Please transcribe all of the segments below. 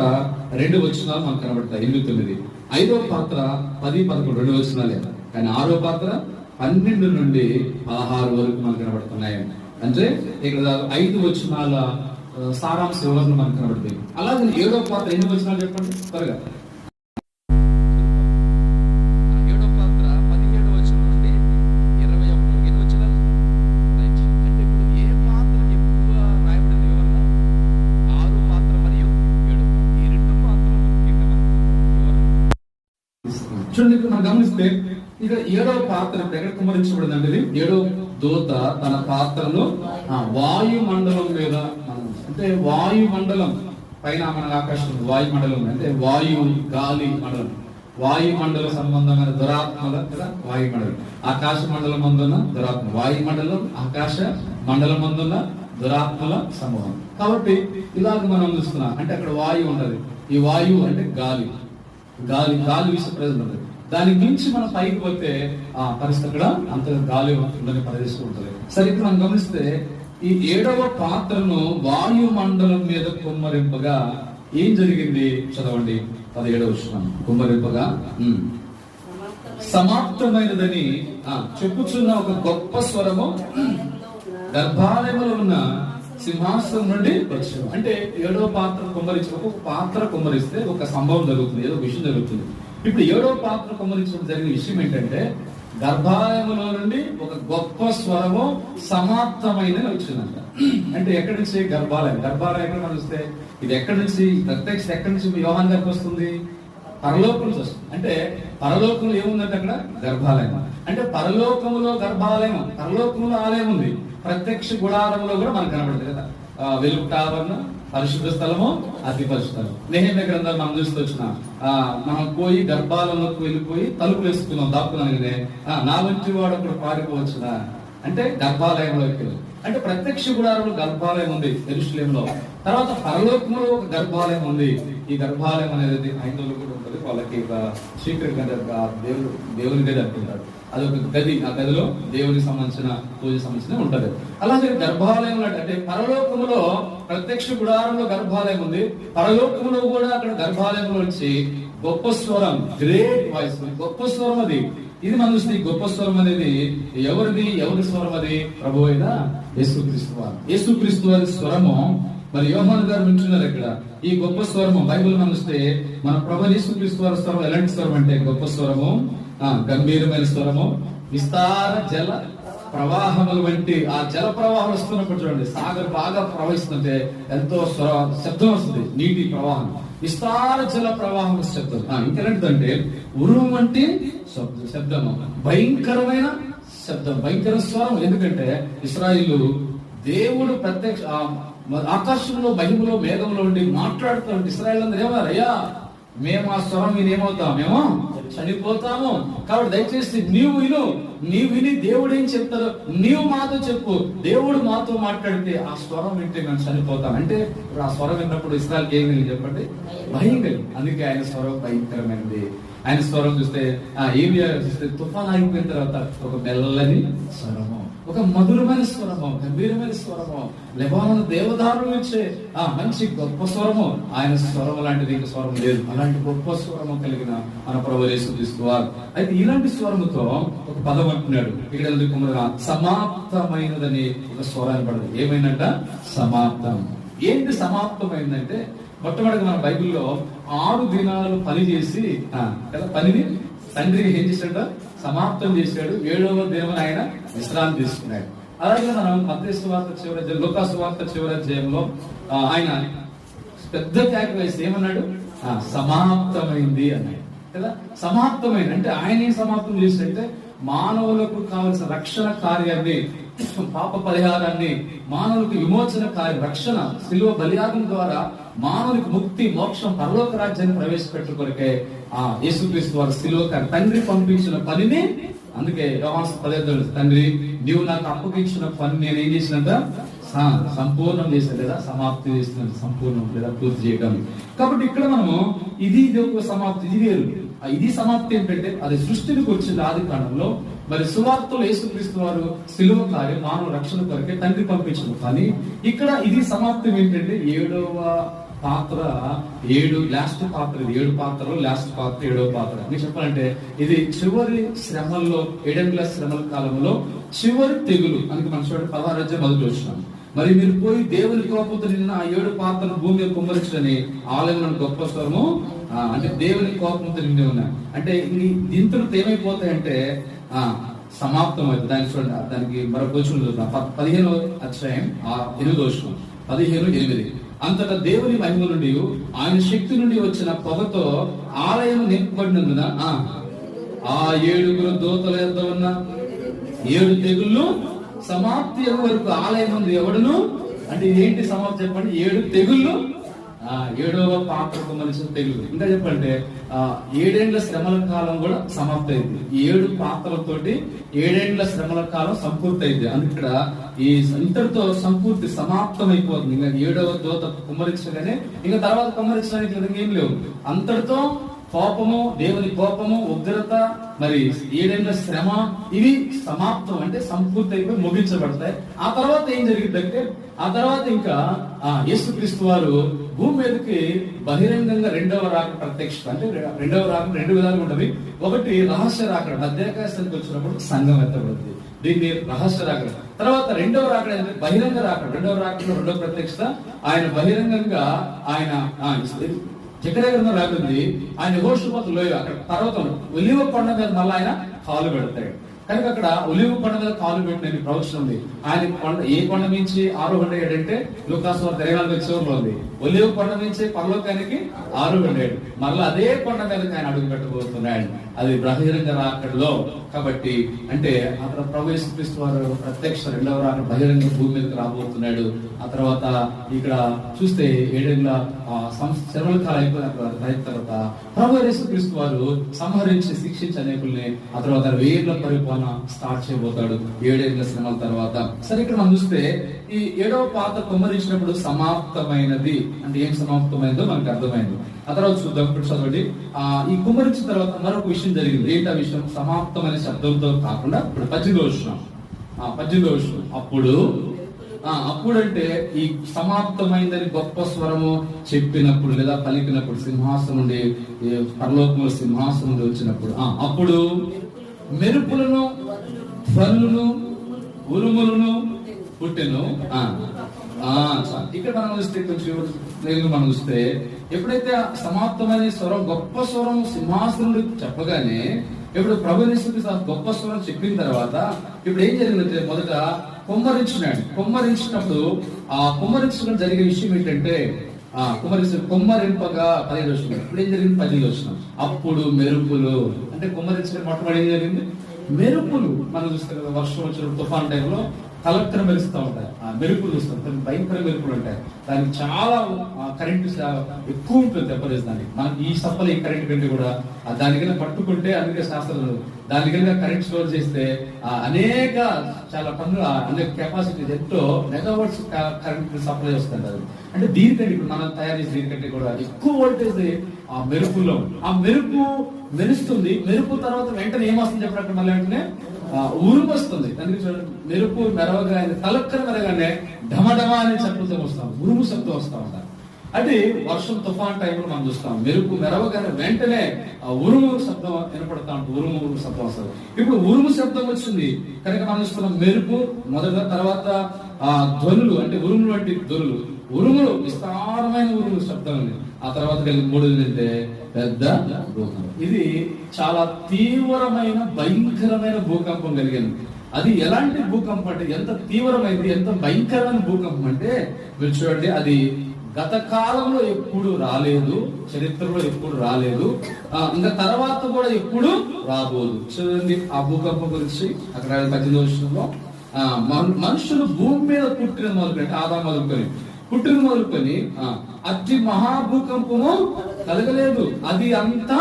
2 వచనాలు మనకు కనబడతాయి, 8, 9. 5వ పాత్ర 10, 11, 2 వచనాలే. కానీ 6వ పాత్ర 12 నుండి 16 వరకు మనకు కనబడుతున్నాయి. అంటే ఇక్కడ 5 వచనాల సారాంశ వివరణ మనకు కనబడుతుంది. అలాగే 7వ పాత్ర ఎన్ని వచనాలు చెప్పండి త్వరగా. 7వ పాత్ర 17 వచనం నుండి 21. ఎన్ని వచనాలు? రైట్. అంటే ఇప్పుడు ఏ పాత్ర ఎక్కువ రాయబడిన వివరణ? 6 పాత్ర మరియు 7 పాత్ర. ఈ 2 పాత్రలు ముఖ్యంగా మనకు చూడండి. ఇక్కడ మనం గమనిస్తే ఇక 7వ పాత్ర ఎక్కడ కుమ్మరించబడిందంటే, 7వ దూత తన పాత్రను వాయుమండలం మీద, అంటే వాయుమండలం పైన మన ఆకాశం వాయుమండలం అంటే వాయు గాలి మండలం, వాయుమండల సంబంధమైన దురాత్మల కదా వాయుమండలం. ఆకాశ మండలం అందున్న దురాత్మ, వాయుమండలం ఆకాశ మండలం అందున్న దురాత్మల సమూహం. కాబట్టి ఇలాగ మనం చూస్తున్నాం. అంటే అక్కడ వాయువు ఉన్నది. ఈ వాయువు అంటే గాలి, గాలి గాలి విషయ ప్రజలు ఉన్నది. దానికి మించి మనం పైకి పోతే ఆ పరిస్థితి అక్కడ అంత గాలి ఉందని ప్రదేశం ఉంటుంది. సరే, ఇప్పుడు మనం గమనిస్తే ఈ 7వ పాత్రను వాయుమండలం మీద కుమ్మరింపగా ఏం జరిగింది చదవండి. 17వ వచనం. కుమ్మరింపగా సమాప్తమైనదని చెప్పుచున్న ఒక గొప్ప స్వరము గర్భాలయంలో ఉన్న సింహాసనం నుండి వచ్చాము. అంటే 7వ పాత్ర కుమ్మరించి, ఒక పాత్ర కుమ్మరిస్తే ఒక సంభవం జరుగుతుంది, ఏదో విషయం జరుగుతుంది. ఇప్పుడు 7వ పాత్ర కుమ్మరించడం జరిగిన విషయం ఏంటంటే, గర్భాలయంలో నుండి ఒక గొప్ప స్వరము సమాప్తమైందని వచ్చిందంట. అంటే ఎక్కడి నుంచి? గర్భాలయం. గర్భాలయం ఎక్కడ మనం చూస్తే ఇది ఎక్కడి నుంచి ప్రత్యక్ష ఎక్కడి నుంచి యోహాను గారికి వస్తుంది? పరలోకం నుంచి వస్తుంది. అంటే పరలోకంలో ఏముందంటే అక్కడ గర్భాలయం. అంటే పరలోకములో గర్భాలయం, పరలోకంలో ఆలయం ఉంది. ప్రత్యక్ష గుడారంలో కూడా మనకు కనబడుతుంది కదా, వెలుగు టావరణ, పరిశుద్ధ స్థలము, అతి పరిశుద్ధం. నెహెమ్యా గ్రంథాలు మనం చూస్తూ వచ్చిన మనం పోయి గర్భాలయంలోకి వెళ్ళిపోయి తలుపులు వేసుకున్నాం, దాక్కున్నాను. నా వంటి వాడు అక్కడ పారిపోవచ్చునా అంటే గర్భాలయంలోకి. అంటే ప్రత్యక్ష గుడారంలో గర్భాలయం ఉంది యెరూషలేములో. తర్వాత పరలోకంలో ఒక గర్భాలయం ఉంది. ఈ గర్భాలయం అనేది హైందవులు కూడా ఉంటుంది. వాళ్ళకి సీక్రెట్ గది, దేవుని గది అంటున్నారు. అదొక గది. ఆ గదిలో దేవునికి సంబంధించిన పూజ సంబంధించిన ఉంటది. అలాగే గర్భాలయం అంటే పరలోకములో ప్రత్యక్ష గుడారంలో గర్భాలయం ఉంది. పరలోకములో కూడా అక్కడ గర్భాలయంలో వచ్చి గొప్ప స్వరం, గ్రేట్ వాయిస్, గొప్ప స్వరం అది. ఇది మనం చూస్తే ఈ గొప్ప స్వరం అనేది ఎవరిది? ఎవరి స్వరం అది? ప్రభు అయిన యేసుక్రీస్తు వారు. యేసుక్రీస్తు వారి స్వరము మరి యోహాను గారు వింటున్నారు ఇక్కడ. ఈ గొప్ప స్వరము బైబిల్ మనం చూస్తే మన ప్రభు యేసుక్రీస్తు వారి స్వరం ఎలాంటి స్వరం అంటే గొప్ప స్వరము, గంభీరమైన స్వరము, విస్తార జల ప్రవాహముల వంటి ఆ జల ప్రవాహం వస్తున్నప్పుడు చూడండి, సాగర్ బాగా ప్రవహిస్తుంటే ఎంతో శబ్దం వస్తుంది, నీటి ప్రవాహం, విస్తార జల ప్రవాహం శబ్దం. ఇంకెలాంటిదంటే ఉరుము వంటి శబ్దము, భయంకరమైన శబ్దం, భయంకర స్వరం. ఎందుకంటే ఇశ్రాయేలు దేవుడు ప్రత్యక్ష ఆకాశంలో మహిమలో మేఘంలో ఉండి మాట్లాడుతూ ఇశ్రాయేలు అందరూ ఏమన్నారు? అయ్యా మేము ఆ స్వరం విని ఏమవుతాం? మేము చనిపోతాము. కాబట్టి దయచేసి నీవు విని దేవుడు ఏం చెప్తారో నీవు మాతో చెప్పు. దేవుడు మాతో మాట్లాడితే ఆ స్వరం వింటే మేము చనిపోతాం. అంటే ఆ స్వరం విన్నప్పుడు ఇశ్రాయేలుకి ఏం కలిగి చెప్పండి? భయం కలిగి. అందుకే ఆయన స్వరం భయంకరమైనది. ఆయన స్వరం చూస్తే ఏరియా చూస్తే తుఫాన్ ఆగిపోయిన తర్వాత ఒక మెల్లని స్వరము, ఒక మధురమైన స్వరము, గంభీరమైన స్వరము, లెబానోను దేవదారులు ఇచ్చే మంచి గొప్ప స్వరము. ఆయన స్వరం లాంటిది ఇంక స్వరం లేదు. అలాంటి గొప్ప స్వరము కలిగిన మన ప్రభు యేసుక్రీస్తు వారు. అయితే ఇలాంటి స్వరముతో ఒక పదం అంటున్నాడు ఇక్కడ, సమాప్తమైనదని ఒక స్వరాన్ని పడదు. ఏమైందంట? సమాప్తం. ఏంటి సమాప్తమైందంటే, మొట్టమొదటిగా మన బైబిల్లో 6 దినాలు పని చేసి కదా పనిని తండ్రికి ఏం చేశాడు? సమాప్తం చేశాడు. 7వ దినం ఆయన విశ్రాంతి తీసుకున్నాడు. అలాగే మనం మత్తయి సువార్త చివరి, లూకా సువార్త చివరి అధ్యాయంలో ఆయన పెద్ద కేక వేసి ఏమన్నాడు? సమాప్తమైంది అన్నాడు కదా. సమాప్తమైంది అంటే ఆయన ఏం సమాప్తం చేసినట్టే, మానవులకు కావలసిన రక్షణ కార్యాన్ని, పాప పరిహారాన్ని, మానవులకు విమోచన కార్య రక్షణ శిలువ బలియాగం ద్వారా మానవునికి ముక్తి, మోక్షం, పరలోక రాజ్యాన్ని ప్రవేశపెట్టు కొరకే యేసుక్రీస్తు వారు శిలువ తండ్రి పంపించిన పనిని, అందుకే యోహాను 10:10 తండ్రి నీవు నాకు అప్పగించిన పని నేను ఏం చేసినంత సంపూర్ణం చేశాను లేదా సమాప్తి చేసిన, సంపూర్ణం లేదా పూర్తి చేయడం. కాబట్టి ఇక్కడ మనము ఇది ఒక సమాప్తి, ఇది వేరు. ఇది సమాప్తి ఏంటంటే అది సృష్టికి వచ్చింది ఆది కాలంలో. మరి సువార్తలో యేసుక్రీస్తు వారు శిలువ కార్యం మానవ రక్షణ కొరకే తండ్రి పంపించిన పని. ఇక్కడ ఇది సమాప్తం ఏంటంటే 7వ పాత్ర 7 లాస్ట్ పాత్ర, ఇది 7 పాత్రలో లాస్ట్ పాత్ర 7వ పాత్ర. మీకు చెప్పాలంటే ఇది చివరి శ్రమల్లో, 7వ శ్రమల కాలంలో చివరి తెగులు. అందుకే మన చూడండి 16వ అధ్యాయం మొదటి వచ్చినాం. మరి మీరు పోయి దేవుని కోపంతో నిన్న ఆ 7 పాత్రలు భూమి మీద కుమ్మరించని ఆలయంలో గొప్ప స్వరము, అంటే దేవుని కోపంతో నిండి ఉన్నాయి. అంటే దీంతో ఏమైపోతాయంటే సమాప్తం అవుతుంది. దానికి చూడండి, దానికి మరొక వచనం చూద్దాం. 15వ అధ్యాయం 8వ వచనం, 15:8. అంతటా దేవుని మహిమ నుండి ఆయన శక్తి నుండి వచ్చిన పొగతో ఆలయం నింపబడినందున ఆ 7 దూతల యొద్ద ఉన్న 7 తెగుళ్ళు సమాప్తి వరకు ఆలయం ఉంది ఎవడును, అంటే ఏంటి సమాప్తి చెప్పండి, 7 తెగుళ్ళు, 7వ పాత్ర కుమ్మరించిన తెగులు. ఇంకా చెప్పంటే 7 ఏళ్ల శ్రమల కాలం కూడా సమాప్తి అయింది. 7 పాత్రలతోటి 7 ఏళ్ల శ్రమల కాలం సంపూర్తి అయింది. అందుకే ఇక్కడ ఈ ఇంతటితో సంపూర్తి సమాప్తం అయిపోతుంది. ఇంకా 7వ దూత కుమ్మరించగానే ఇంకా తర్వాత కుమ్మరించడానికి విధంగా ఏం లేవు. అంతటితో కోపము, దేవుని కోపము, ఉగ్రత, మరి 7 ఏళ్ల శ్రమ ఇవి సమాప్తం, అంటే సంపూర్తి అయిపోయి ముగించబడతాయి. ఆ తర్వాత ఏం జరిగిందంటే ఆ తర్వాత ఇంకా యేసుక్రీస్తు వారు భూమి మీదకి బహిరంగంగా 2వ రాకడ ప్రత్యక్ష, అంటే 2వ రాకడ 2 విధాలుగా ఉంటది. ఒకటి రహస్య రాకడ, మధ్యాకాశానికి వచ్చినప్పుడు సంఘం ఎత్తబడుతుంది, దీన్ని రహస్య రాకడ. తర్వాత 2వ రాకడ బహిరంగ రాకడ. 2వ రాకడలో 2వ ప్రత్యక్షత ఆయన బహిరంగంగా ఆయన జకర్యా రాకుంది, ఆయన యెహోషువతు లోయ, అక్కడ పర్వతం ఒలీవ కొండ మీద మళ్ళీ ఆయన కాలు పెడతాడు. కనుక అక్కడ ఒలీవ కొండ మీద కాలు పెట్టిన ప్రవచనం ఉంది. ఆయన కొండ, ఏ కొండ నుంచి ఆరోహణ అయ్యాడంటే లూకాసు వార్త 24 చివరిలో ఉంది. ఒలీవ కొండ నుంచి పరలోకానికి ఆరోహణ అయ్యాడు. మళ్ళీ అదే కొండ మీద ఆయన అడుగు పెట్టబోతున్నాడు, అది బహిరంగ రాకడలో. కాబట్టి అంటే అక్కడ ప్రభు యేసుక్రీస్తు వారు ప్రత్యక్ష 2వ రాకడ బహిరంగ భూమి మీదకి రాబోతున్నాడు. ఆ తర్వాత ఇక్కడ చూస్తే 7 ఏళ్ల శ్రమల కాలం అయిపోయిన తర్వాత ప్రభు యేసుక్రీస్తు వారు సంహరించి శిక్షించి అనేకుల్ని, ఆ తర్వాత 1000 ఏళ్ల పరిపాలన స్టార్ట్ చేయబోతాడు 7 ఏళ్ల శ్రమల తర్వాత. సరే, ఇక్కడ మనం చూస్తే ఈ 7వ పాత్ర కుమ్మరించినప్పుడు సమాప్తమైనది అంటే ఏం సమాప్తమైందో మనకు అర్థమైంది. ఆ తర్వాత చూద్దాం. ఇప్పుడు చదవండి, ఈ కుమ్మరించిన తర్వాత మరొక విషయం జరిగింది. ఏంటి ఆ విషయం? సమాప్తమైన శబ్దంతో కాకుండా ఇప్పుడు 18వ వచనం, అప్పుడంటే ఈ సమాప్తమైందని గొప్ప స్వరము చెప్పినప్పుడు లేదా పలికినప్పుడు, సింహాసనం నుండి, పరలోకముల సింహాసనం నుండి వచ్చినప్పుడు, అప్పుడు మెరుపులను, ధ్వనులను, ఉరుములను పుట్టెను. ఇక్కడ మనం చూస్తే కొంచెం మనం చూస్తే ఎప్పుడైతే సమాప్తమైన స్వరం, గొప్ప స్వరం సింహాసనం చెప్పగానే, ఇప్పుడు ప్రభుని గొప్ప స్వరం చెప్పిన తర్వాత ఇప్పుడు ఏం జరిగిందంటే మొదట కుమ్మరించినప్పుడు ఆ కుమ్మరించడం జరిగే విషయం ఏంటంటే కుమ్మరింపగా 15వ వచనం. ఇప్పుడు ఏం జరిగింది? 10వ వచనం. అప్పుడు మెరుపులు, అంటే కుమ్మరించడం మొట్టమొదటి ఏం జరిగింది? మెరుపులు. మనం చూస్తే కదా, వర్షం వచ్చినప్పుడు తుఫాన్ టైంలో కలెక్టర్ మెరుస్తూ ఉంటాయి, ఆ మెరుపులు చూస్తాం, భయంకర మెరుపులు ఉంటాయి. దానికి చాలా కరెంటు ఎక్కువ ఉంటుంది దెబ్బతీసి. దానికి మనకి ఈ సప్పలు ఈ కరెంట్ కంటే కూడా దానికైనా పట్టుకుంటే, అందుకే శాస్త్రాలు దానికైనా కరెంట్ స్టోర్ చేస్తే అనేక చాలా పనులు, అనేక కెపాసిటీ ఎంతో మెగావాట్స్ కరెంట్ సప్లై వస్తుంటారు. అంటే దీనికంటే ఇప్పుడు మనం తయారు చేసే దీనికంటే కూడా ఎక్కువ వోల్టేజ్ ఆ మెరుపుల్లో. ఆ మెరుపు మెరుస్తుంది, మెరుపు తర్వాత వెంటనే ఏమొస్తుంది చెప్పినట్టు మళ్ళీ వెంటనే ఉరుము వస్తుంది. దానికి మెరుపు మెరవగానే, తలక్కన మెరగానే ఢమఢమ అనే శబ్దంతో వస్తాం, ఉరుము శబ్దం వస్తా ఉంటాం. అది వర్షం తుఫాన్ టైంలో మనం చూస్తాం, మెరుపు మెరవగానే వెంటనే ఉరుము శబ్దం వినపడతా ఉంటుంది, ఉరుము శబ్దం వస్తుంది. ఇప్పుడు ఉరుము శబ్దం వచ్చింది కనుక మనం చూస్తున్నాం మెరుపు మొదట, తర్వాత ధ్వనులు అంటే ఉరుములు వంటి ధ్వనులు, ఉరుములు, విస్తారమైన ఉరుములు శబ్దం ఉంది. ఆ తర్వాత కలిగి 3ది అంటే పెద్ద భూకంపం. ఇది చాలా తీవ్రమైన భయంకరమైన భూకంపం కలిగింది. అది ఎలాంటి భూకంపం అంటే, ఎంత తీవ్రమైంది, ఎంత భయంకరమైన భూకంపం అంటే మీరు చూడండి, అది గత కాలంలో ఎప్పుడు రాలేదు, చరిత్రలో ఎప్పుడు రాలేదు, ఇంకా తర్వాత కూడా ఎప్పుడు రాబోదు. చూడండి ఆ భూకంపం గురించి అక్కడ 18వ వచనంలో, మనుషులు భూమి మీద పుట్టిన మొదలుపెట్టి, ఆదాము మొదలుకొని అతి మహాభూకంపము కలగలేదు. అది అంతా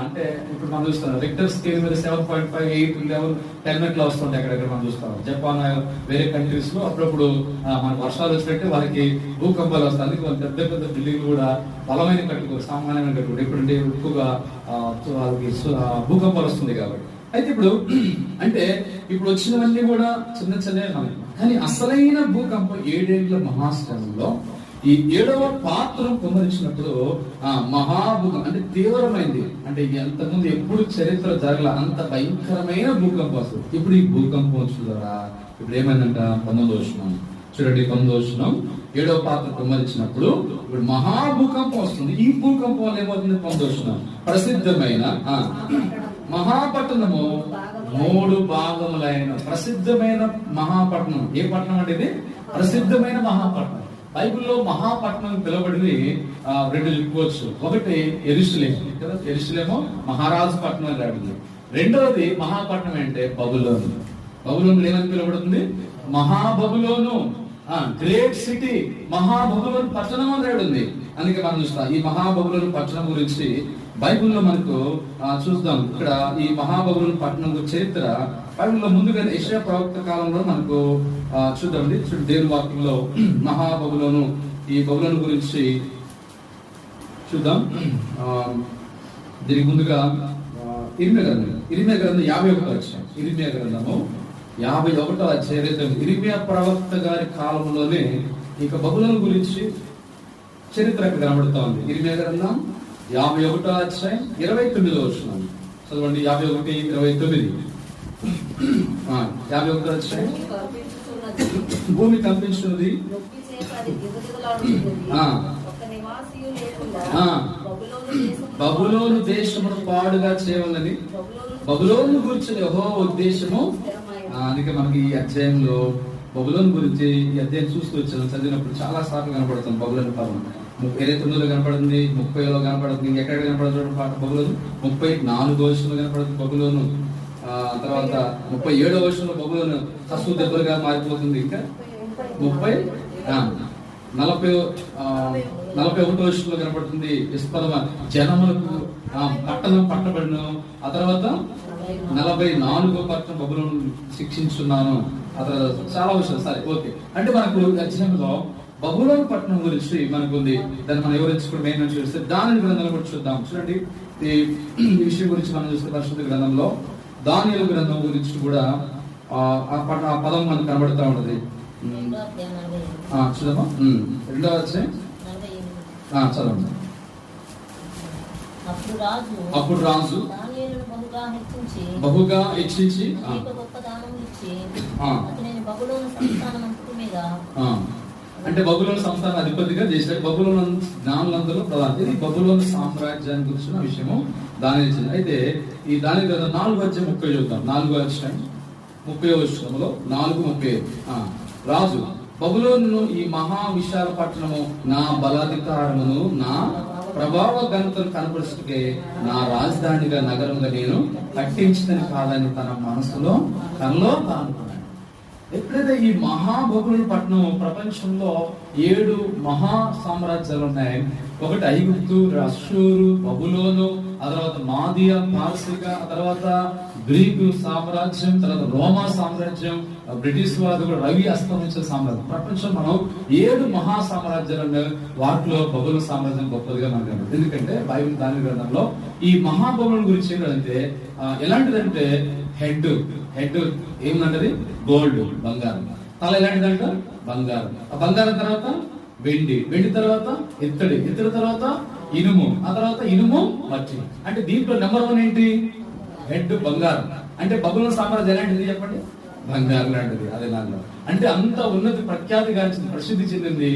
అంటే ఇప్పుడు మనం చూస్తాం రిక్టర్ స్కేల్ మీద 7.5, 8, 11, 10 అట్లా వస్తుంది. ఎక్కడెక్కడ మనం చూస్తాం జపాన్, వేరే కంట్రీస్ లో అప్పుడప్పుడు మనకు వర్షాలు వచ్చినట్టే వాళ్ళకి భూకంపాలు వస్తాయి. వాళ్ళు పెద్ద పెద్ద బిల్డింగ్లు కూడా బలమైన కట్టుకోరు, సామాన్యమైన కట్టుకోరు. ఎప్పుడంటే ఎక్కువగా వాళ్ళకి భూకంపాలు వస్తుంది కాబట్టి. అయితే ఇప్పుడు అంటే ఇప్పుడు వచ్చినవన్నీ కూడా చిన్న చిన్నవి, కానీ అసలైన భూకంపం 7 ఏళ్ల మహాశ్రమంలో ఈ 7వ పాత్రను కుమ్మరించినప్పుడు ఆ మహాభూకంపం అంటే తీవ్రమైంది, అంటే ఎంతకుముందు ఎప్పుడు చరిత్ర జరగల అంత భయంకరమైన భూకంపం వస్తుంది. ఇప్పుడు ఈ భూకంపం వచ్చిన ద్వారా ఇప్పుడు ఏమైందంట 19వ వచనం చూడండి. 19వ వచనం 7వ పాత్ర కుమ్మరించినప్పుడు ఇప్పుడు మహాభూకంపం వస్తుంది. ఈ భూకంపం వల్ల ఏమవుతుంది? 19వ వచనం ప్రసిద్ధమైన మహాపట్టణము 3 భాగములైన ప్రసిద్ధమైన మహాపట్నం. ఏ పట్టణం అంటే ఇది? ప్రసిద్ధమైన మహాపట్నం. బైబిల్లో మహాపట్నం పిలువబడింది 2 చెప్పుకోవచ్చు. ఒకటి యెరూషలేము కదా, యెరూషలేము మహారాజు పట్టణం అని రాబడింది. రెండవది మహాపట్నం అంటే బబులోను. బబులోను ఏమని పిలువబడుతుంది? మహాబబులోను, గ్రేట్ సిటీ, మహాబబులోను పట్టణం అని రాబడింది. అందుకే మనం చూస్తాం ఈ మహాబబులోను పట్టణం గురించి బైబిల్లో మనకు చూద్దాం. ఇక్కడ ఈ మహాబబులోను పట్టణం చరిత్ర బైబిల్లో ముందుగా యెషయా ప్రవక్త కాలంలో మనకు చూద్దామండి. దేవుని వాక్యంలో మహాబబులోను, ఈ బబులోను గురించి చూద్దాం. దీనికి ముందుగా ఇర్మియా గ్రంథం 51వ అధ్యాయం. ఇర్మియా గ్రంథము 51వ అధ్యాయం. ఇర్మియా ప్రవక్త గారి కాలంలోనే ఇక బబులోను గురించి చరిత్ర కనబడుతా ఉంది. ఇర్మియా గ్రంథం 51వ అధ్యాయం 29వ వచనం చదవండి. 51:29. 51వ అధ్యాయం. భూమి కంపించున్నది, బబులోను దేశమును పాడుగా చేయవాలని బబులోను గురించి యెహోవా ఉద్దేశము. అందుకే మనకి ఈ అధ్యాయంలో బబులోను గురించి ఈ అధ్యాయం చూస్తూ వచ్చాను. చదివినప్పుడు చాలా సార్లు కనపడుతుంది బబులోను పదం. 29లో కనపడుతుంది, 30లో కనపడుతుంది. ఎక్కడ కనపడుతుంది పాట బబులోను? 34వ వచనంలో కనపడుతుంది బబులోను. తర్వాత 37వ వచనంలో బబులోను కసు దెబ్బలుగా మారిపోతుంది. ఇంకా 41వ వచనంలో కనపడుతుంది విస్ఫలమ జనములకు పట్టణం పట్టబడిన. ఆ తర్వాత 44వ పట్టణం బబులోను శిక్షించున్నాను. ఆ తర్వాత చాలా విషయాలు. సరే, ఓకే. అంటే మనకు అధ్యాయంలో బబులోను పట్టణం గురించి మనకు ఉంది. దాన్ని మనం వివరించుకుని మెయిన్ నుంచి చూస్తే దానియేలు గ్రంథంలో కూడా చూద్దాం. చూడండి, ఈ విషయం గురించి మనం చూస్తే పరిశుద్ధ గ్రంథంలో దానియేలు గ్రంథం గురించి కూడా ఆ పదం మనకు కనబడుతూ ఉంటది. చూద్దామా? 2వ అధ్యాయం చదవండి. అప్పుడు రాజు బహుగా హెచ్చించి అంటే బబులోను సంస్థాన అధిపతిగా చేశాడు. బబులోను జ్ఞానులందరూ ప్రధాన. ఇది బబులోను సామ్రాజ్యాన్ని గురించిన విషయము దానియేలు. అయితే ఈ దానియేలు గ్రంథం 4వ అధ్యాయం 30 చూద్దాం. 4వ అధ్యాయం 30వ వచనంలో 4:30. రాజు బబులోను ఈ మహా విశాల పట్టణము నా బలాధికారమును నా ప్రభావ ఘనతను కనపరుచుటకే నా రాజధానిగా నగరంగా నేను కట్టించిందని కాదని తన మనసులో తనలో అనుకున్నాడు. ఎప్పుడైతే ఈ మహాబబులోను పట్టణం ప్రపంచంలో 7 మహా సామ్రాజ్యాలు ఉన్నాయి. ఒకటి ఐగుప్తు, అష్షూరు, బబులోను, ఆ తర్వాత మాదియా, పార్సిక, ఆ తర్వాత గ్రీకు సామ్రాజ్యం, తర్వాత రోమా సామ్రాజ్యం, బ్రిటిష్ వారు కూడా రవి అస్తమించిన సామ్రాజ్యం. ప్రపంచం మనం 7 మహా సామ్రాజ్యాలు, వాటిలో బబులోను సామ్రాజ్యం గొప్పదిగా మనకు. ఎందుకంటే బైబిల్ దానియేలు గ్రంథంలో ఈ మహాబబులోను గురించి ఏంటంటే ఎలాంటిదంటే హెడ్ ఏమంటది? గోల్డ్, బంగారం. తల ఎలాంటిదంట? బంగారం. ఆ బంగారం తర్వాత వెండి తర్వాత ఇత్తడి తర్వాత ఇనుము, ఆ తర్వాత ఇనుము మట్టి. అంటే దీంట్లో నెంబర్ 1 ఏంటి? హెడ్ బంగారం. అంటే బబులోను సామ్రాజ్యం ఎలాంటిది చెప్పండి? బంగారం లాంటిది. అదే నాలో అంటే అంత ఉన్నతి ప్రఖ్యాతి గాంచింది, ప్రసిద్ధి చెందింది.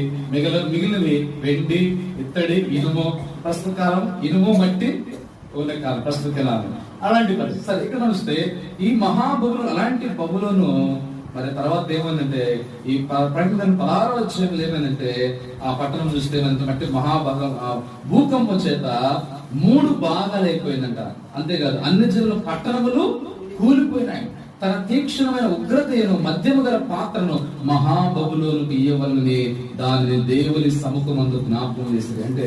మిగిలినవి వెండి, ఇత్తడి, ఇనుము. ప్రస్తుత కాలం ఇనుము, మట్టి కాలం ప్రస్తుత కాలం అలాంటి పరిస్థితి. సరే, ఇక్కడ చూస్తే ఈ మహాబబులోను అలాంటి బబులోను మరి తర్వాత ఏమైందంటే ఈ ప్రకటన 16వ అధ్యాయంలో ఏమైందంటే ఆ పట్టణం చూస్తే ఏమైందంటే మట్టి భూకంపం చేత 3 భాగాలు అయిపోయిందంట. అంతేకాదు అన్ని జనుల పట్టణములు కూలిపోయినాయి. తన తీక్షణమైన ఉగ్రతను మధ్యము గల పాత్రను మహాబబులోనుకు ఇయ్యవలని దానిని దేవుని సముఖమందు జ్ఞాపకం చేసింది. అంటే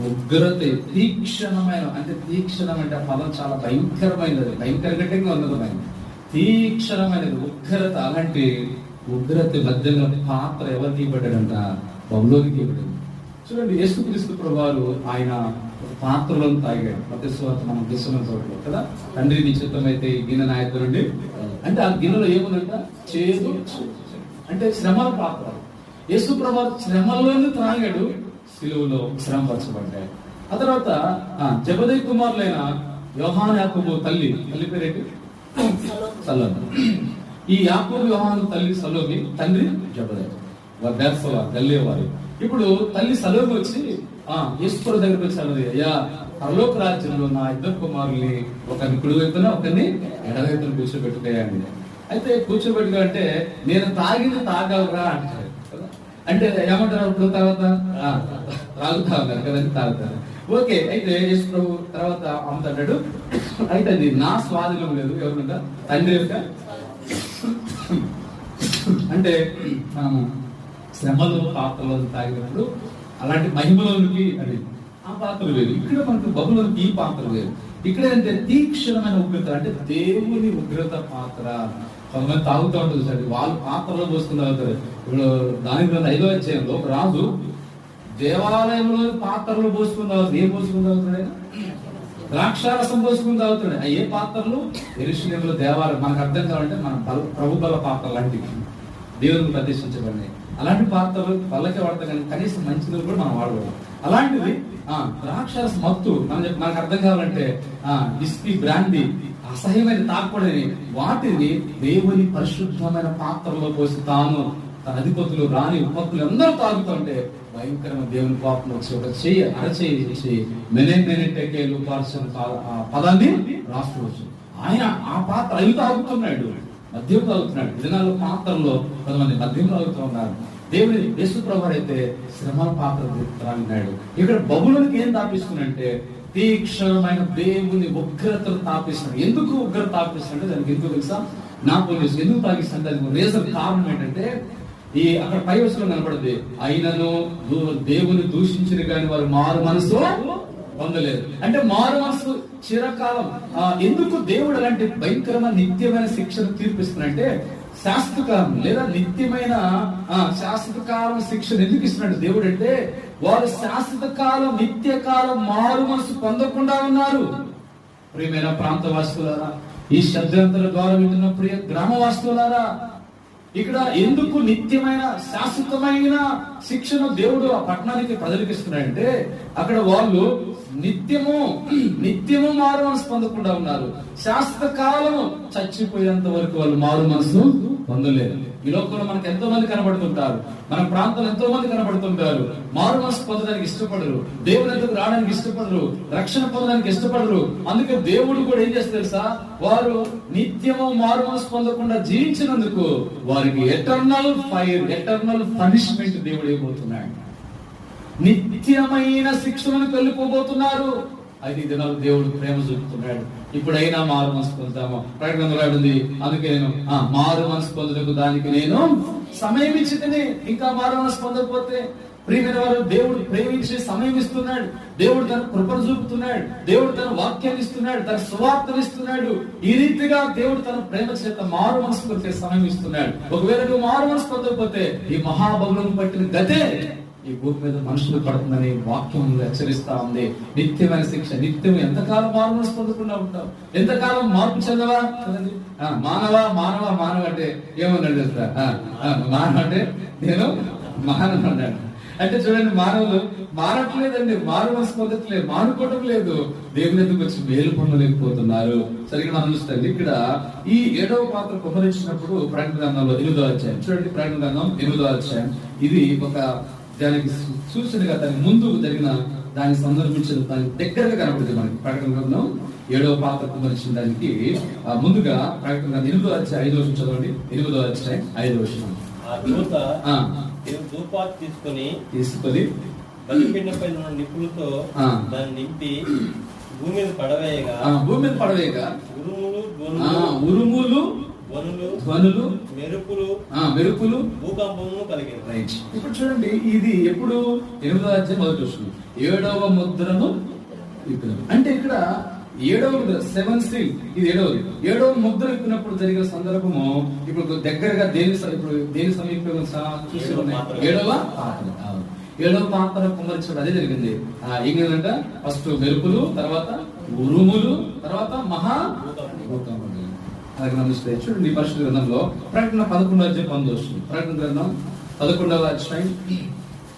ఉగ్రత తీక్షణమైన, అంటే తీక్షణం అంటే ఆ పదం చాలా భయంకరమైనది. భయంకరంగా ఉన్నతమైనది, తీక్షణమైనది ఉగ్రత. అలాంటి ఉగ్రత మధ్యలో పాత్ర ఎవరికి ఇవ్వబడ్డాడంట? బబులోనుకి ఇవ్వబడింది. చూడండి, యేసుక్రీస్తు ప్రభువారు ఆయన పాత్రలో తాగాడు. ప్రతిస్వాత మనం దిశలో చూడలేదు కదా. తండ్రి నీ చిత్తమైతే ఈ గిన్నె నా యొద్ద నుండి, అంటే ఆ గిన్నెలో ఏముందంట? చేదు, అంటే శ్రమల పాత్ర. యేసు ప్రభు శ్రమలోనే త్రాగాడు, సిలువలో శ్రమపరచబడ్డాడు. ఆ తర్వాత జబదయి కుమారులైన యోహాను యాకోబు తల్లి పేరేంటి? సలోమి. ఈ యాకోబు యోహాను తల్లి సలోమి, తండ్రి జబదయి, వారి బెర్సల గల్లేవారు. ఇప్పుడు తల్లి సలోమి వచ్చి యేసు ప్రభు దగ్గరికి వచ్చాడు, అయ్యా పరలోక రాజ్యంలో నా ఇద్దరు కుమారుల్ని ఒకరిని కుడి వైపున ఒకరిని ఎడవైపున కూర్చోబెట్టుకోయండి. అయితే కూర్చోబెట్టుకో అంటే నేను తాగింది తాగలరా అంటారు కదా. అంటే ఏమంటారు అప్పుడు? తర్వాత తాగుతా ఉన్నారు కదండి, తాగుతారు. ఓకే, అయితే యేసు ప్రభు తర్వాత అమ్ముతాడు. అయితే అది నా స్వాధీనం లేదు, ఎవరుంటా తండ్రి యొక్క. అంటే మనము శ్రమలో పాత్రలో తాగినప్పుడు అలాంటి మహిమలోనికి అది ఆ పాత్రలు వేరు. ఇక్కడ మనకు బహుళకి ఈ పాత్ర వేరు. ఇక్కడ ఏంటంటే తీక్షణమైన ఉగ్రత, అంటే దేవుని ఉగ్రత పాత్ర. కొంతమంది తాగుతూ ఉంటుంది సార్, వాళ్ళు పాత్రలో పోసుకుని తాగుతారు. ఇప్పుడు దాని 5వ అధ్యాయంలో ఒక రాజు దేవాలయంలో పాత్రలో పోసుకుని తాగుతాడు. ఏం పోసుకుని తాగుతాడు ఆయన? ద్రాక్షారసం పోసుకుని తాగుతాడు. ఏ పాత్రలు? యెరూషలేములో దేవాలయం. మనకు అర్థం కావాలంటే మన ప్రభు బల పాత్ర లాంటివి దేవునికి ప్రతిష్ఠించబడినాయి. అలాంటి పాత్రలు పళ్ళకే వాడతాం, కానీ కనీసం మంచిది కూడా మనం వాడకూడదు. అలాంటిది ద్రాక్షారస మత్తు మనకు అర్థం కావాలంటే విస్కీ, బ్రాండీ, అసహ్యమైన తాకూడని వాటిని దేవుని పరిశుద్ధమైన పాత్రలో పోసి తాను తన అధిపతులు, రాణి, ఉపతులు అందరూ తాగుతుంటే భయంకరమైన దేవుని కోపం వచ్చి ఒక అరచేయి మెనెటెకేలు పదాన్ని రాసుకోవచ్చు. ఆయన ఆ పాత్ర అవి తాగుతున్నాడు, మద్యం తాగుతున్నాడు. దినాల్లో పాత్రలో కొంతమంది మద్యం తాగుతూ ఉన్నారు. దేవుని యేసు ప్రభు అయితే శ్రమల పాత్ర త్రాగినాడు. ఇక్కడ బబులోనికి ఏం తాపిస్తుందంటే తీక్షణమైన దేవుని ఉగ్రతను తాపిస్తున్నాడు. ఎందుకు ఉగ్రత తాపిస్తుంటే దానికి ఎందుకు తెలుసా? నా పోలీసు ఎందుకు తాగిస్తుంటే దానికి రీజన్, కారణం ఏంటంటే అక్కడ పై వచనం కనపడుతుంది, అయినను దేవుని దూషించిన కానీ వారు మారు మనసు పొందలేదు. అంటే మారు మనసు చిరకాలం. ఎందుకు దేవుడు అలాంటి భయంకరమైన నిత్యమైన శిక్షను తీర్పిస్తున్నాడంటే శాశ్వతకాలం లేదా నిత్యమైన శాశ్వత కాలం శిక్షను ఎందుకు ఇస్తున్నాడు దేవుడు అంటే వారు శాశ్వత కాలం, నిత్య కాలం మారు మనసు పొందకుండా ఉన్నారు. ప్రియమైన ప్రాంత వాస్తులారా, ఈ శబ్దాంతర ద్వారా వింటున్న ప్రియ గ్రామవాస్తులారా, ఇక్కడ ఎందుకు నిత్యమైన శాశ్వతమైన శిక్షను దేవుడు ఆ పట్టణానికి ప్రజలకు ఇస్తున్నాడంటే అక్కడ వాళ్ళు నిత్యము మారు మనసు పొందకుండా ఉన్నారు. శాశ్వత కాలము చచ్చిపోయేంత వరకు వాళ్ళు మారు మనసు పొందలేదు. ఈ లోకంలో మనకు ఎంతో మంది కనబడుతుంటారు, మన ప్రాంతంలో ఎంతో మంది కనబడుతుంటారు. మారు మనసు పొందడానికి ఇష్టపడరు, దేవుని ఎందుకు రావడానికి ఇష్టపడరు, రక్షణ పొందడానికి ఇష్టపడరు. అందుకే దేవుడు కూడా ఏం చేస్తారు తెలుసా? వారు నిత్యము మారు మనసు పొందకుండా జీవించినందుకు వారికి ఎటర్నల్ ఫైర్, ఎటర్నల్ పనిష్మెంట్ దేవుడు ఇవ్వబోతున్నాడు. నిత్యమైన శిక్షణకు వెళ్ళిపోబోతున్నారు. 5 దినాలు దేవుడు ప్రేమ చూపుతున్నాడు. ఇప్పుడైనా మారు మనసు పొందుతాము. ప్రకటనలో ఉంది, అందుకే నేను మారు మనసు పొందుటకు దానికి నేను సమయం ఇచ్చితేనే. ఇంకా మారు మనసు పొందకపోతే ప్రియమైన వారు, దేవుడు ప్రేమించి సమయం ఇస్తున్నాడు, దేవుడు తన కృపను చూపుతున్నాడు, దేవుడు తన వాక్యాన్ని ఇస్తున్నాడు, తన సువార్తను ఇస్తున్నాడు. ఈ రీతిగా దేవుడు తన ప్రేమ చేత మారు మనసు పొందే సమయం ఇస్తున్నాడు. ఒకవేళ నువ్వు మారు మనసు పొందకపోతే ఈ మహాబలులను పట్టిన గతే ఈ భూమి మీద మనుషులు పడుతుందని వాక్యం హెచ్చరిస్తా ఉంది. నిత్యమైన శిక్ష. నిత్యం ఎంతకాలం మారు మనసు పొందకుండా ఉంటావు? ఎంతకాలం మార్పు చెందవా? మానవ అంటే ఏమన్నాడు తెలుసా? మానవ అంటే నేను మానవ అన్నాడు. అంటే చూడండి, మానవులు మారట్లేదండి, మారు మనసు పొందట్లేదు, మానుకోవటం లేదు, దేవుని ఎందుకు వచ్చి మేలు పొందలేకపోతున్నారు. సరిగ్గా మనం చూస్తే ఇక్కడ ఈ 7వ పాత్ర కుమ్మరించినప్పుడు ప్రకటన గ్రంథంలో 8వ అధ్యాయం చూడండి. ప్రకటన గ్రంథం 8వ అధ్యాయం ఇది ఒక దానికి సూచనగా దానికి ముందు జరిగిన దానికి సందర్భించిన దానికి దగ్గరగా కనబడుతుంది మనకి. ప్రకటన గ్రంథం 7వ పాత్ర కుమ్మరించిన దానికి ముందుగా ప్రకటన గ్రంథం 8వ అధ్యాయం 5వ వచనం చదవండి. 8వ అధ్యాయం 5వ వచనం. తీసుకొని బలిపీఠంపై ఉన్న నిప్పులతో దాన్ని నింపి భూమి మీద పడవేయగా ఉరుములు ధ్వనులు మెరుపులు భూకంపము కలిగింది. ఇప్పుడు చూడండి, ఇది ఎప్పుడు 8వ అధ్యాయం మొదటి వస్తుంది. 7వ ముద్రను అంటే ఇక్కడ 7వ ముద్ర 7 సీల్, ఇది 7వది. 7వ ముద్ర ఇప్పినప్పుడు జరిగిన సందర్భము ఇప్పుడు దగ్గరగా దేని సమీపంలో చూసి ఉన్నాయి. 7వ పాత్ర కుమ్మరించడం అదే జరిగింది. ఏంటంటే ఫస్ట్ మెరుపులు, తర్వాత ఉరుములు, తర్వాత మహా భూకంపం. అలాగే నమస్తే చూడండి, పరిశుద్ధ గ్రంథంలో ప్రకటన 11వ అధ్యాయం 19 వస్తుంది. ప్రకటన గ్రంథం 11వ అధ్యాయం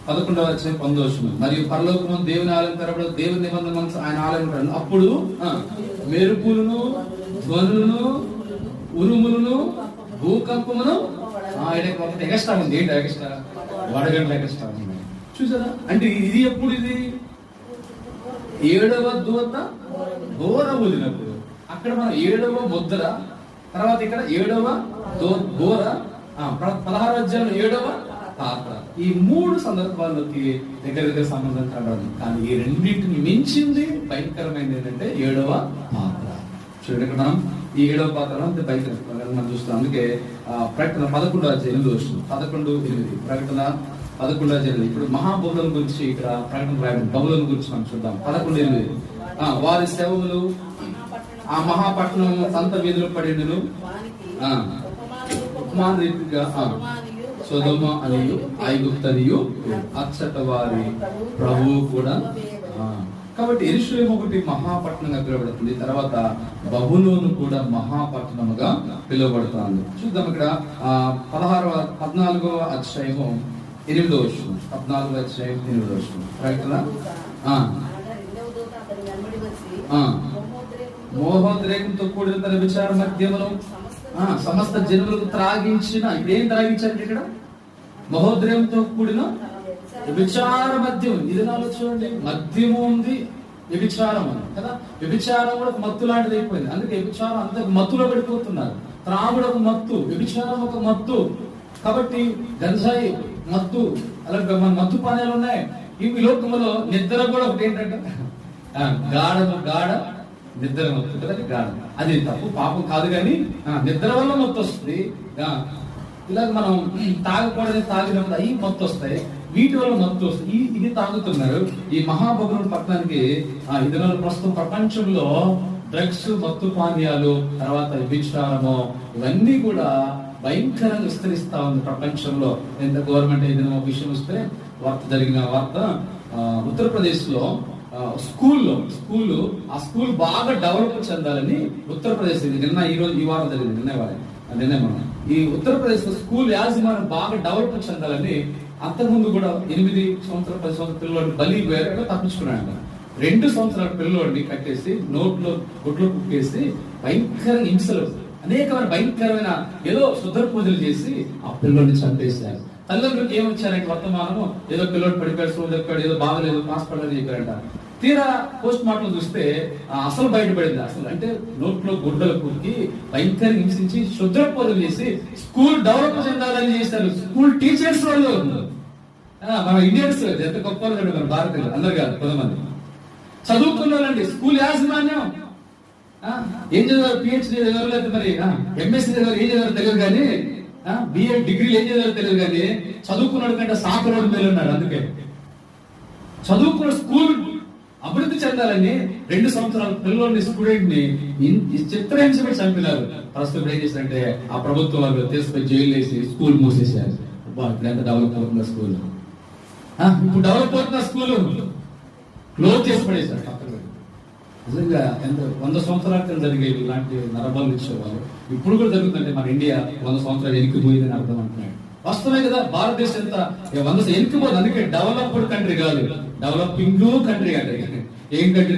11 మరియు పరలోకము దేవుని ఆలయం తెరబడు, దేవుని నిబంధన మనసు ఆయన ఆలయం ఉంటాడు. అప్పుడు మెరుపులను, ధ్వనులను, ఉరుములను, భూకంపమును ఎగస్ట్రా ఉంది. ఏంటి ఎగస్ట్రా? వడగండ్ల ఎగస్ట్రా ఉంది. చూసారా? అంటే ఇది ఎప్పుడు? ఇది 7వ దూత బోర ఊదినప్పుడు. అక్కడ మనం 7వ ముద్ర, తర్వాత ఇక్కడ 7వ బోర, 16వ అధ్యాయంలో 7వ పాత్ర. ఈ 3 సందర్భాల్లోకి దగ్గర సంబంధం కలదు. కానీ ఈ రెండింటిని మించింది భయంకరమైనది ఏంటంటే 7వ పాత్ర. చూడండి, ఇక్కడ మనం ఈ 7వ పాత్ర అంతే భయంకరం మనం చూస్తాం. అందుకే ప్రకటన 11వ అధ్యాయం 11:8 ప్రకటన 11వ అధ్యాయం. ఇప్పుడు మహాబబులోను గురించి ఇక్కడ ప్రకటన రాయడం, బబులోను గురించి మనం చూద్దాం. 11:8 వారి సేవలు ఆ మహాపట్నం సంత వీధులు పడినను ఉపమాన రీతిగా సొదొమ అనియు ఐగుప్తనియు అచ్చట వారి ప్రభువు కూడా. కాబట్టి యెరూషలేము ఒకటి మహాపట్నంగా పిలువబడుతుంది. తర్వాత బబులోను కూడా మహాపట్నముగా పిలువబడుతుంది. చూద్దాం ఇక్కడ 14వ అధ్యాయము 8వ వచనం. 14వ అధ్యాయం 8వ వచనం. ప్రకటన మోహోద్రేకంతో కూడిన తన విచార మధ్యమును సమస్త జనులకు త్రాగించిన. ఇప్పుడు ఏం త్రాగించారు ఇక్కడ? మహోద్రేకంతో కూడిన విచార మద్యం. ఇది నాలో చూడండి, మద్యము ఉంది, వ్యభిచారం అని కదా. వ్యభిచారం కూడా ఒక మత్తు లాంటిది అయిపోయింది. అందుకే వ్యభిచారం అంత మత్తులో పడిపోతున్నారు. త్రాగుడు ఒక మత్తు, వ్యభిచారం ఒక మత్తు. కాబట్టి గంజాయి మత్తు, అలాగే మన మత్తు పానీయాలు ఉన్నాయి. ఈ లోకంలో నిద్ర కూడా ఒకటి ఏంటంటే గాఢ నిద్ర మత్తు కదా. గాఢ అది తప్పు, పాపం కాదు, కానీ నిద్ర వల్ల మత్తు వస్తుంది. ఇలాగ మనం తాగకూడదని తాగినప్పుడు అవి మత్తు వస్తాయి, వీటి వల్ల మత్తు వస్తుంది. ఇది తాగుతున్నారు. ఈ మహాబబులోను పట్టణానికి ఈ దినాల్లో ప్రస్తుతం ప్రపంచంలో డ్రగ్స్, మత్తు పానీయాలు, తర్వాత వ్యభిచారము, ఇవన్నీ కూడా భయంకరంగా విస్తరిస్తా ఉంది ప్రపంచంలో. ఎంత గవర్నమెంట్ ఏదైనా ఒక విషయం వస్తే జరిగిన వార్త, ఉత్తరప్రదేశ్ లో స్కూల్ ఆ స్కూల్ బాగా డెవలప్ చెందాలని ఉత్తరప్రదేశ్, ఈ వారం జరిగింది, నిన్న మనం ఈ ఉత్తరప్రదేశ్ లో స్కూల్ యాజమాన్యం బాగా డెవలప్ చెందాలని అంతకుముందు కూడా 8 సంవత్సరాల 10 సంవత్సరాల పిల్లవాడిని బలి వేరే తప్పించుకున్నాడు. 2 సంవత్సరాల పిల్లవాడిని కట్టేసి నోట్లో గుడ్లు కుక్కేసి భయంకర హింసలు, అనేకమైన భయంకరమైన ఏదో శుద్ర పూజలు చేసి ఆ పిల్లోడిని చంపేశారు. తల్లిదండ్రులకు ఏమొచ్చారంటే వర్తమానము, ఏదో పిల్లోడు పడిపోయాడు, సోదరు ఏదో బాగలేదు, హాస్పిటల్ చెప్పారంట. తీరా పోస్ట్ మార్టం చూస్తే అసలు బయటపడింది. అసలు అంటే నోట్లో గుడ్డలు కుక్కి భయంకర హింసించి శుద్ర పూజలు చేసి స్కూల్ డెవలప్ చెందాలని చేశారు. స్కూల్ టీచర్స్ వాళ్ళు, మన ఇండియన్స్ ఎంత గొప్ప మన భారతీయులు అందరు కాదు, కొంతమంది చదువుకున్నారండి. స్కూల్ యాజమాన్యం ఏం చదివారు? పిహెచ్డీ చదివారు, లేదా మరి ఎంఎస్సీ చదివారు, ఏం చదివారు తెలియదు, కానీ బిఎడ్ డిగ్రీలు ఏం చదివారు తెలియదు, కానీ చదువుకున్నాడు కంటే సాకున్నాడు మేలు ఉన్నాడు. అందుకే చదువుకున్న స్కూల్ అభివృద్ధి చెందాలని 2 సంవత్సరాల పిల్లల్ని, స్టూడెంట్ ని చిత్రహింస పెట్టి చంపినారు. ప్రస్తుతం ఏం చేశారంటే ఆ ప్రభుత్వం వాళ్ళు తీసుకుని జైలు వేసి స్కూల్ మూసేశారు. ఇప్పుడు ఎంత డెవలప్ అవుతుందా స్కూల్? ఇప్పుడు డెవలప్ అవుతున్న స్కూల్ క్లోజ్ చేసి పడేశారు. నిజంగా ఎంత 100 సంవత్సరాల క్రితం జరిగేవి ఇలాంటి నరబలు ఇచ్చేవాళ్ళు ఇప్పుడు కూడా జరుగుతుందంటే మన ఇండియా 100 సంవత్సరాలు ఎనికిపోయిందని అర్థం అంటున్నాడు. వాస్తవమే కదా. భారతదేశం ఎంత 100 ఎనికిపోతుంది. అందుకే డెవలప్డ్ కంట్రీ కాదు, డెవలపింగ్ కంట్రీ అంటే. ఏం కంట్రీ?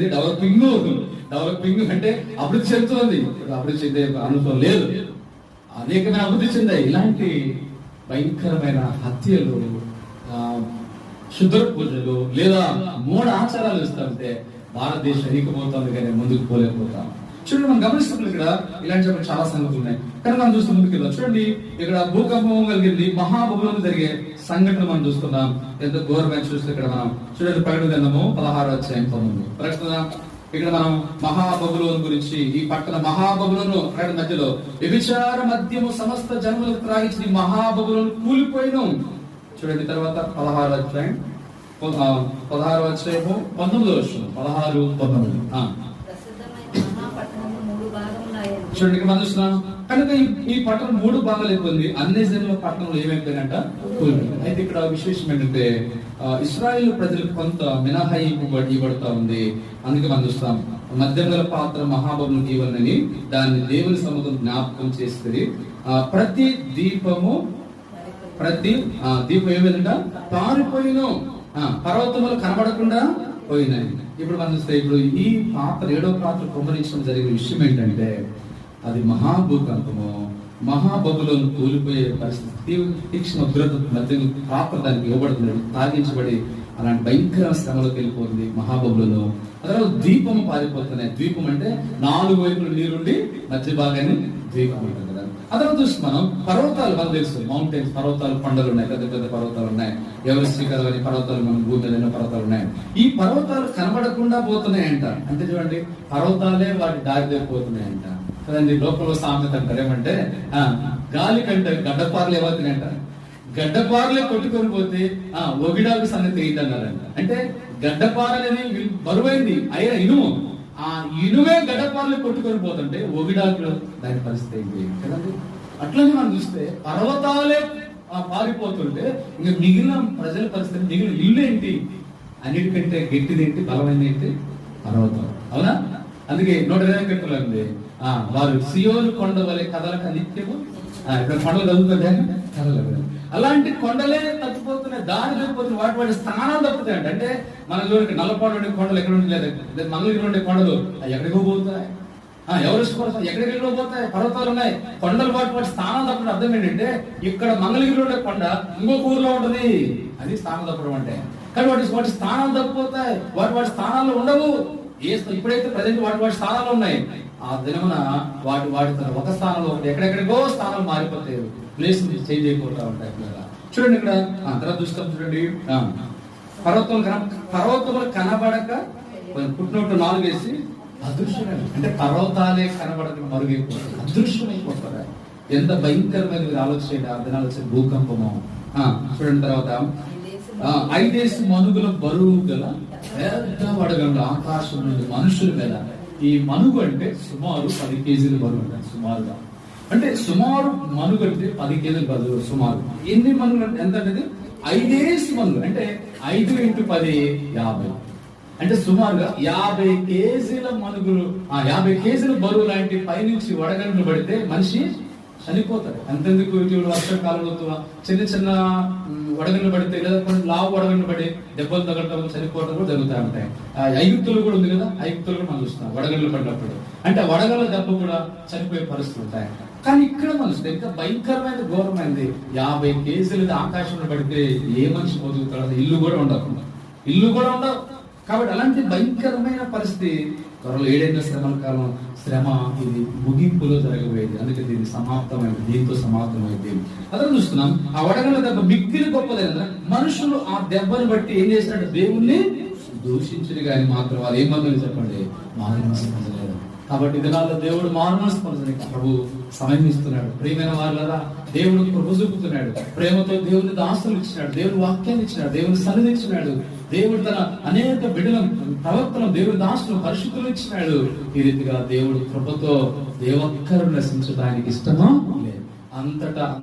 డెవలపింగ్ అంటే అభివృద్ధి చెందుతుంది. అభివృద్ధి చెందే అనుభవం లేదు. అనేకమైన అభివృద్ధి చెందాయి. ఇలాంటి భయంకరమైన హత్యలు, శుద్ర పూజలు లేదా మూఢ ఆచారాలు ఇస్తుంటే భారతదేశం ఎనికిపోతుంది, కానీ ముందుకు పోలేకపోతాం. చూడండి, మనం గమనిస్తున్నప్పుడు ఇక్కడ ఇలాంటి చాలా సంగతులు ఉన్నాయి. కానీ మనం చూస్తే ముందుకు వెళ్దాం. చూడండి, ఇక్కడ భూకంపం కలిగింది, మహాబబులోను జరిగే సంఘటన మనం చూస్తున్నాం. ఎంత ఘోరమైన చూస్తే ఇక్కడ మనం చూడండి, ప్రకటన గ్రంథము 16వ అధ్యాయం 9 ప్రకటన. ఇక్కడ మనం మహాబబులోను గురించి, ఈ పక్కన మహాబబులోను ప్రకటన మధ్యలో వ్యభిచార మద్యము సమస్త జన్మలకు త్రాగించి మహాబబులోను కూలిపోయిను. చూడండి, తర్వాత 16వ అధ్యాయం 19వ వచనం 16-19. చూడండి, ఇక్కడ మనం చూస్తున్నాం. కనుక ఈ పట్టణం 3 భాగాలు అయిపోయింది. అన్ని జన్మ పట్టణంలో ఏమైపోయిందంట? అయితే ఇక్కడ విశేషం ఏంటంటే ఇశ్రాయేలు ప్రజలకు కొంత మినహాయింపు ఇవ్వబడతా ఉంది. అందుకే మనం చూస్తాం, మధ్యంగల పాత్ర మహాబబులోనికి ఇవ్వాలని దాన్ని దేవుని సముఖం జ్ఞాపకం చేస్తుంది. ప్రతి దీపము ప్రతి దీపం ఏమైందంట పారిపోయిను, పర్వతములు కనబడకుండా పోయినాయి. ఇప్పుడు మనం చూస్తే ఇప్పుడు ఈ పాత్ర 7వ పాత్ర కుమ్మరించడం జరిగిన విషయం ఏంటంటే అది మహాభూకంపము, మహాబబులోను కూలిపోయే పరిస్థితి, తీక్ష్ణ ఉగ్రత మధ్య పాత్ర దానికి ఇవ్వబడుతున్నాడు, తాగించబడి అలాంటి భయంకర శ్రమలోకి వెళ్ళిపోతుంది మహాబబులను. అదే ద్వీపము పారిపోతున్నాయి. ద్వీపం అంటే 4 వైపులు నీరుండి మధ్య భాగాన్ని ద్వీపం ఉంటుంది కదా. అదే చూసి మనం పర్వతాలు, మనకు తెలుసు మౌంటైన్స్, పర్వతాలు, కొండలు ఉన్నాయి, పెద్ద పెద్ద పర్వతాలు ఉన్నాయి, ఎవరెస్ట్ శిఖరాలు అని పర్వతాలు, మన భూమి మీద ఎన్నో పర్వతాలు ఉన్నాయి. ఈ పర్వతాలు కనబడకుండా పోతున్నాయంట. అంటే చూడండి, పర్వతాలే వాటి దారి తప్పిపోతున్నాయంట కదండి. లోకంలో సామెత అంటారు ఏమంటే, గాలి కంటే గడ్డపార్లు ఏమవుతున్నాయంట, గడ్డపారలే కొట్టుకొని పోతే ఒగిడాకు సంగతి ఏంటన్నారంట. అంటే గడ్డపార అనేది బరువైంది అయినా ఇనుము, ఆ ఇనుమే గడ్డపారలే కొట్టుకొని పోతుంటే ఒగిడాకులు దాని పరిస్థితి ఏంటి కదండి. అట్లనే మనం చూస్తే పర్వతాలే పారిపోతుంటే ఇంకా మిగిలిన ప్రజల పరిస్థితి, మిగిలిన ఇల్లు ఏంటి, అన్నిటికంటే గట్టిది ఏంటి, బలమైనది ఏంటి, పర్వతం. అవునా? అందుకే 120 ఉంది, వారు సియోను కొండ వలె కదలక నిత్యము, ఇక్కడ కొండలు చదువుతుంటే కదలదు. అలాంటి కొండలే తప్పిపోతున్నాయి, దారి తప్పిపోతున్నాయి, వాటి స్థానాలు తప్పుతాయంట. అంటే మన చూడండి, నల్లపాడు ఉండే కొండలు ఎక్కడ ఉండే, మంగళగిరి ఉండే కొండలు ఎక్కడికో పోతాయి, ఎవరెస్ట్ కోసం ఎక్కడికి పోతాయి, పర్వతాలు ఉన్నాయి, కొండలు వాటి స్థానం తప్పడం అర్థం ఏంటంటే ఇక్కడ మంగళగిరి ఉండే కొండ ఇంకొక ఊర్లో ఉంటుంది, అది స్థానం తప్పడం అంటే. కానీ వాటి స్థానాలు తప్పిపోతాయి, వాటి స్థానాల్లో ఉండవు. ఇప్పుడైతే ప్రజెంట్ వాటి స్థానాలు ఉన్నాయి, ఆ దినమున వాటి ఒక స్థానంలో ఎక్కడెక్కడికో స్థానాలు మారిపోతాయి, ప్లేస్ చేంజ్ అయిపోతా ఉంటాయి. చూడండి ఇక్కడ తర్వాత చూస్తాం, చూడండి పర్వతములు కనబడక పుట్టినట్టు 4 వేసి అదృశ్యమైన, అంటే పర్వతాలే కనబడక మరుగైపోతాయి, అదృశ్యమైపోతారు. ఎంత భయంకరమైన మీరు ఆలోచన, ఆ దినాలు వచ్చే భూకంపము. చూడండి తర్వాత 5 మనుగుల బరువు గల పెద్ద వడగండ్లు ఆకాశం నుండి మనుషుల మీద. ఈ మనుగు అంటే సుమారు 10 కేజీల బరువు ఉంటాయి సుమారుగా. అంటే సుమారు మనుగు అంటే 10 కేజీల బరువు సుమారు. ఎన్ని మనుగులు అంటే ఎంత అనేది 5 మనుగులు, అంటే 5 × 10 50. అంటే సుమారుగా 50 కేజీల మనుగులు, 50 కేజీల బరువు లాంటి పైనుంచి వడగండ్లు పడితే మనిషి చనిపోతాడు. అంతెందుకు ఇటీవల వర్షాకాలంలో చిన్న చిన్న వడగండ్లు పడితే, లేదా కొన్ని లావు వడగండ్లు పడి దెబ్బలు తగలటం, చనిపోవడం కూడా జరుగుతూ ఉంటాయి. ఐగుప్తులు కూడా ఉంది కదా, ఐగుప్తులు కూడా మనం చూస్తున్నాం వడగండ్లు పడినప్పుడు, అంటే వడగళ్ళ దెబ్బ కూడా చనిపోయే పరిస్థితులు ఉంటాయి. కానీ ఇక్కడ మనిషి ఇంకా భయంకరమైన ఘోరమైనది, 50 కేజీలు ఆకాశంలో పడితే ఏ మనిషి బతుకుతాడు, ఇల్లు కూడా ఉండవు. కాబట్టి అలాంటి భయంకరమైన పరిస్థితి త్వరలో 7 శ్రమల కాలం, శ్రమ ఇది ముగింపులో జరగబోయేది. అందుకే దీన్ని సమాప్తమైంది, దీంతో సమాప్తమైంది. అదే చూస్తున్నాం, ఆ వడగళ్ళ దెబ్బ మిక్కిలి గొప్పదైన మనుషులు ఆ దెబ్బను బట్టి ఏం చేసినట్టు దేవుణ్ణి దూషించుడు కానీ మాత్రం వాళ్ళు ఏమన్నా చెప్పండి, మారుమనసు పొందలేదు. కాబట్టి దినాల్లో దేవుడు మారుమనసు పొందడానికి ప్రభు సమయం ఇస్తున్నాడు. ప్రియమైన వాళ్ళరా, దేవుడు కృప చూపుతున్నాడు, ప్రేమతో దేవుని దాసులు ఇచ్చినాడు, దేవుని వాక్యాన్ని ఇచ్చినాడు, దేవుని సన్నిధి ఇచ్చినాడు, దేవుడు తన అనేక బిడ్డలను, ప్రవక్తలను, దేవుని దాసులను, పరిశుద్ధులు ఇచ్చినాడు. ఈ రీతిగా దేవుడు కృపతో దేవొక్కరు నశించడానికి ఇష్టమా లేదు, అంతటా